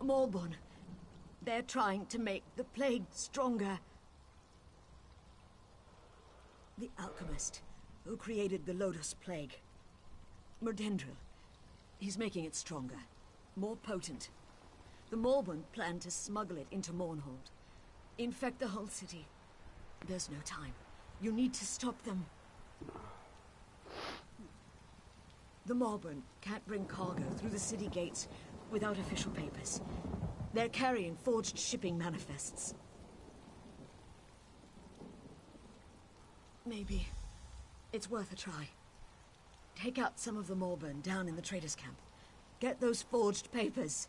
Malborn. They're trying to make the plague stronger. The alchemist who created the Lotus Plague. Merdendril. He's making it stronger. More potent. The Malborn plan to smuggle it into Mournhold. Infect the whole city. There's no time. You need to stop them. The Malborn can't bring cargo through the city gates without official papers. They're carrying forged shipping manifests. Maybe it's worth a try. Take out some of the Malborn down in the traders' camp. Get those forged papers.